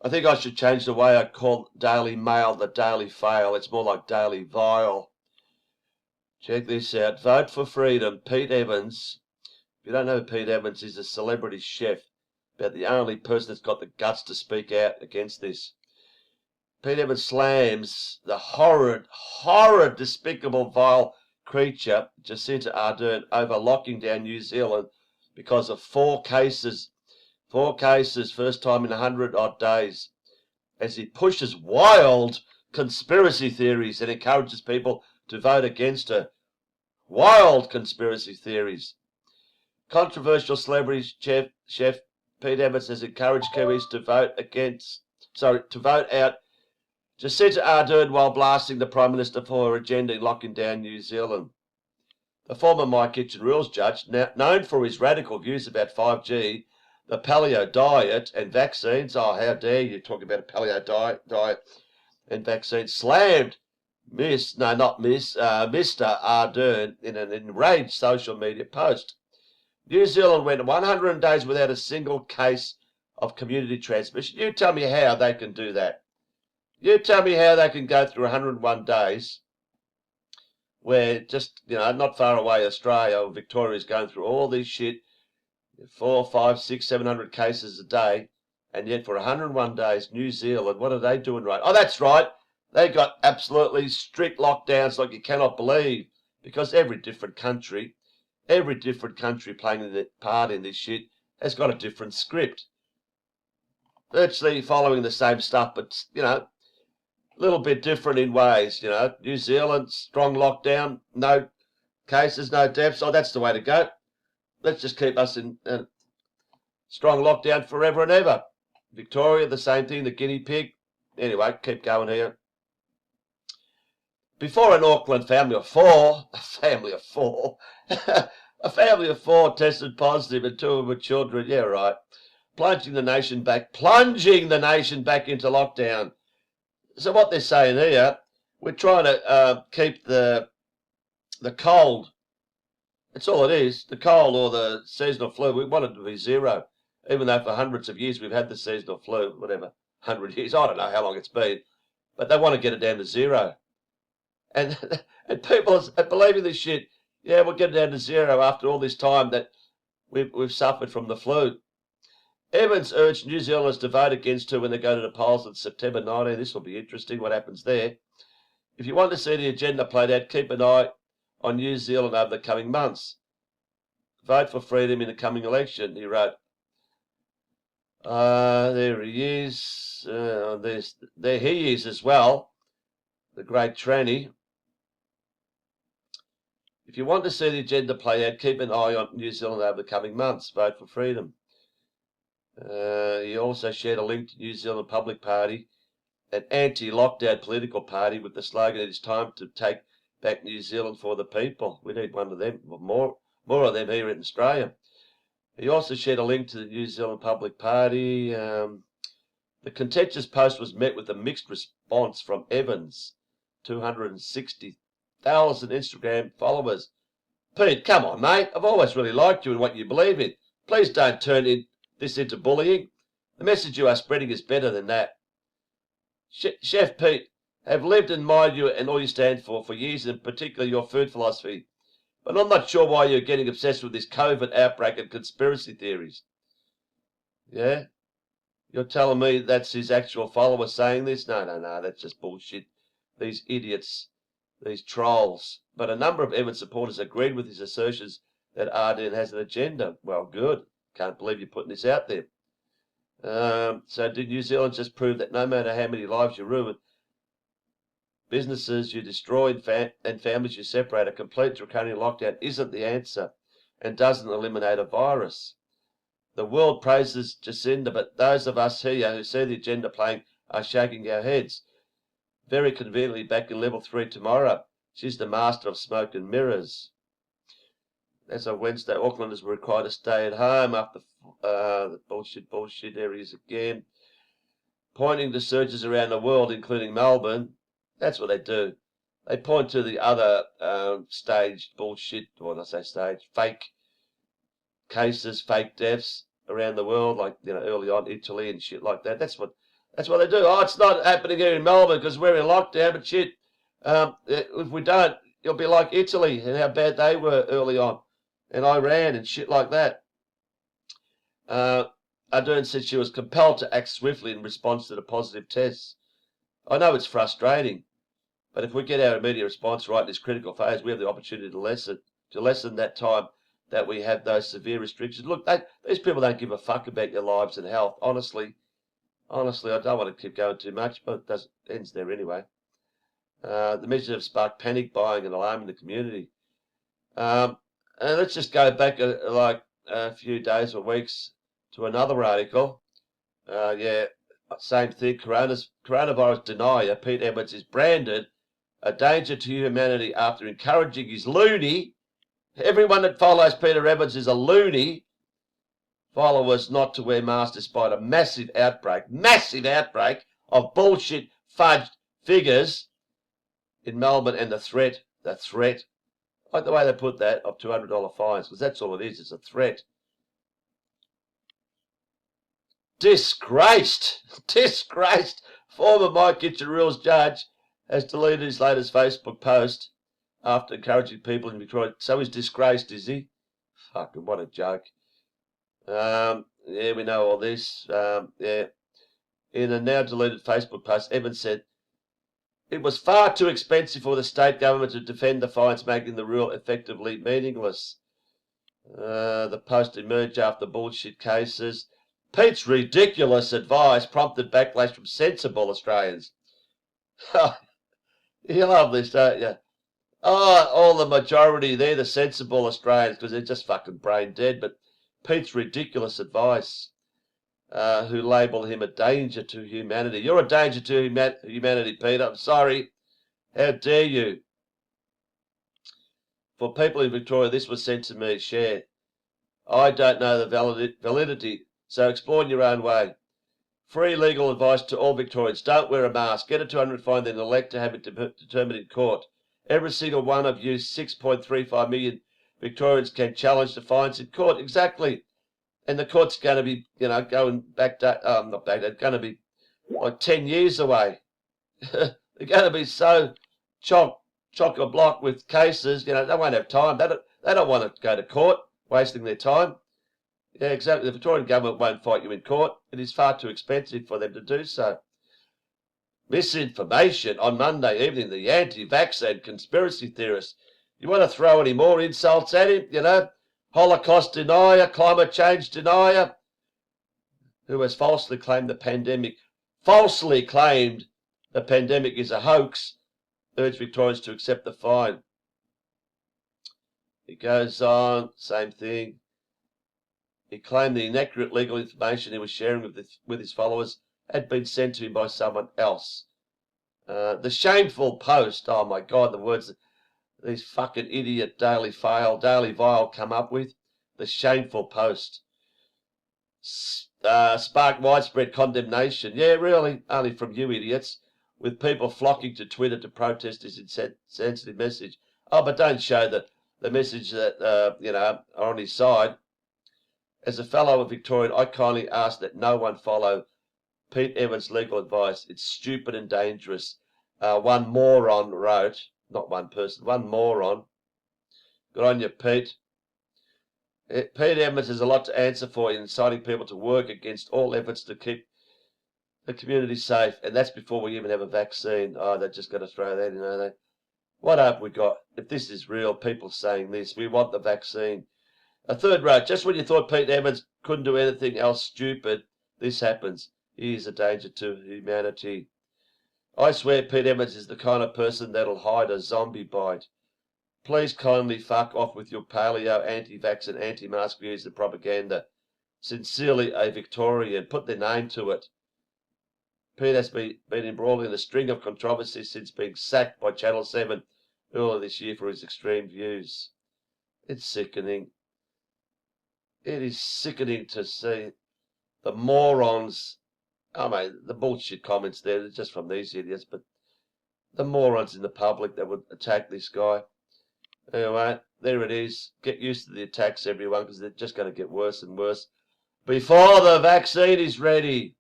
I think I should change the way I call Daily Mail the Daily Fail. It's more like Daily Vile. Check this out. Vote for Freedom. Pete Evans. If you don't know who Pete Evans is, a celebrity chef, about the only person that's got the guts to speak out against this. Pete Evans slams the horrid, despicable, vile creature, Jacinda Ardern, over locking down New Zealand because of 4 cases. 4 cases, first time in 100-odd days, as he pushes wild conspiracy theories and encourages people to vote against her. Wild conspiracy theories. Controversial celebrity chef Pete Evans has encouraged Kiwis to vote out Jacinda Ardern while blasting the Prime Minister for her agenda in locking down New Zealand. The former My Kitchen Rules judge, known for his radical views about 5G, the paleo diet and vaccines, oh, how dare you talk about a paleo diet and vaccines, slammed Mr. Ardern in an enraged social media post. New Zealand went 100 days without a single case of community transmission. You tell me how they can do that. You tell me how they can go through 101 days where just, not far away, Australia or Victoria is going through all this shit, 4, 5, 6, 700 cases a day, and yet for 101 days, New Zealand, what are they doing right? Oh, that's right. They got absolutely strict lockdowns like you cannot believe, because every different country playing a part in this shit has got a different script. Virtually following the same stuff, but, a little bit different in ways. New Zealand, strong lockdown, no cases, no deaths. Oh, that's the way to go. Let's just keep us in strong lockdown forever and ever. Victoria, the same thing, the guinea pig. Anyway, keep going here. Before an Auckland family of four, a family of four tested positive and 2 of her children, yeah, right, plunging the nation back into lockdown. So what they're saying here, we're trying to keep the cold. That's all it is, the cold or the seasonal flu. We want it to be 0, even though for hundreds of years we've had the seasonal flu, whatever, 100 years, I don't know how long it's been, but they want to get it down to 0. And people are believing this shit. Yeah, we'll get it down to 0 after all this time that we've suffered from the flu. Evans urged New Zealanders to vote against her when they go to the polls on September 19. This will be interesting, what happens there. If you want to see the agenda played out, keep an eye on New Zealand over the coming months. Vote for freedom in the coming election, he wrote. There he is. There he is as well, the great tranny. If you want to see the agenda play out, keep an eye on New Zealand over the coming months. Vote for freedom. He also shared a link to New Zealand Public Party, an anti-lockdown political party with the slogan, "It is time to take back New Zealand for the people." We need one of them, more of them here in Australia. He also shared a link to the New Zealand Public Party. The contentious post was met with a mixed response from Evans, 260,000 Instagram followers. Pete, come on, mate. I've always really liked you and what you believe in. Please don't turn this into bullying. The message you are spreading is better than that. Chef Pete, have lived and admired you and all you stand for years, and particularly your food philosophy. But I'm not sure why you're getting obsessed with this COVID outbreak and conspiracy theories. Yeah? You're telling me that's his actual followers saying this? No, that's just bullshit. These idiots, these trolls. But a number of Evans supporters agreed with his assertions that Ardern has an agenda. Well, good. Can't believe you're putting this out there. So did New Zealand just prove that no matter how many lives you ruin, businesses you destroy and families you separate, a complete draconian lockdown isn't the answer and doesn't eliminate a virus? The world praises Jacinda, but those of us here who see the agenda playing are shaking our heads. Very conveniently back in level 3 tomorrow. She's the master of smoke and mirrors. As of Wednesday, Aucklanders were required to stay at home after the bullshit areas again, pointing to surges around the world, including Melbourne. That's what they do. They point to the other staged bullshit, or I say staged, fake cases, fake deaths around the world, like early on Italy and shit like that. That's what That's what they do. Oh, it's not happening here in Melbourne because we're in lockdown, but shit, if we don't, it'll be like Italy and how bad they were early on, and Iran and shit like that. Ardern said she was compelled to act swiftly in response to the positive tests. I know it's frustrating, but if we get our immediate response right in this critical phase, we have the opportunity to lessen that time that we have those severe restrictions. Look, these people don't give a fuck about your lives and health. Honestly, I don't want to keep going too much, but it ends there anyway. The measures have sparked panic buying and alarm in the community. And let's just go back like a few days or weeks to another article. Same thing. Coronavirus denier Pete Edwards is branded a danger to humanity after encouraging his loony. Everyone that follows Peter Edwards is a loony. Followers not to wear masks despite a massive outbreak of bullshit fudged figures in Melbourne, and the threat, like the way they put that, of $200 fines, because that's all it is, it's a threat. Disgraced former My Kitchen Rules judge has deleted his latest Facebook post after encouraging people in Victoria. So he's disgraced, is he? Fucking what a joke. We know all this. In a now deleted Facebook post, Evans said, it was far too expensive for the state government to defend the fines, making the rule effectively meaningless. The post emerged after bullshit cases. Pete's ridiculous advice prompted backlash from sensible Australians. You love this, don't you? Oh, all the majority, they're the sensible Australians because they're just fucking brain dead. But Pete's ridiculous advice, who labelled him a danger to humanity. You're a danger to humanity, Peter. I'm sorry. How dare you? For people in Victoria, this was sent to me. Share. I don't know the validity, so explore in your own way. Free legal advice to all Victorians. Don't wear a mask. Get a $200 fine, then elect to have it determined in court. Every single one of you 6.35 million Victorians can challenge the fines in court. Exactly. And the court's going to be, going back to, not back, they're going to be like 10 years away. They're going to be so chock-a-block with cases, they won't have time. They don't want to go to court, wasting their time. Yeah, exactly. The Victorian government won't fight you in court. It is far too expensive for them to do so. Misinformation on Monday evening, the anti-vaccine conspiracy theorists. You want to throw any more insults at him, Holocaust denier, climate change denier, who has falsely claimed the pandemic is a hoax, urged Victorians to accept the fine. He goes on, same thing. He claimed the inaccurate legal information he was sharing with his followers had been sent to him by someone else. The shameful post, oh my God, the words these fucking idiot Daily Vile come up with. The shameful post sparked widespread condemnation. Yeah, really, only from you idiots, with people flocking to Twitter to protest his insensitive message. Oh, but don't show the message that, are on his side. As a fellow Victorian, I kindly ask that no one follow Pete Evans' legal advice. It's stupid and dangerous. One moron wrote, not one person, one moron. Good on you, Pete. Pete Evans has a lot to answer for in inciting people to work against all efforts to keep the community safe, and that's before we even have a vaccine. Oh, they're just going to throw that in, What have we got? If this is real, people saying this, we want the vaccine. A third row, just when you thought Pete Evans couldn't do anything else stupid, this happens. He is a danger to humanity. I swear Pete Evans is the kind of person that'll hide a zombie bite. Please kindly fuck off with your paleo, anti-vax and anti-mask views and propaganda. Sincerely, a Victorian. Put their name to it. Pete has been embroiled in a string of controversies since being sacked by Channel 7 earlier this year for his extreme views. It's sickening. It is sickening to see the morons. The bullshit comments there, they're just from these idiots, but the morons in the public that would attack this guy. Anyway, there it is. Get used to the attacks, everyone, because they're just going to get worse and worse before the vaccine is ready.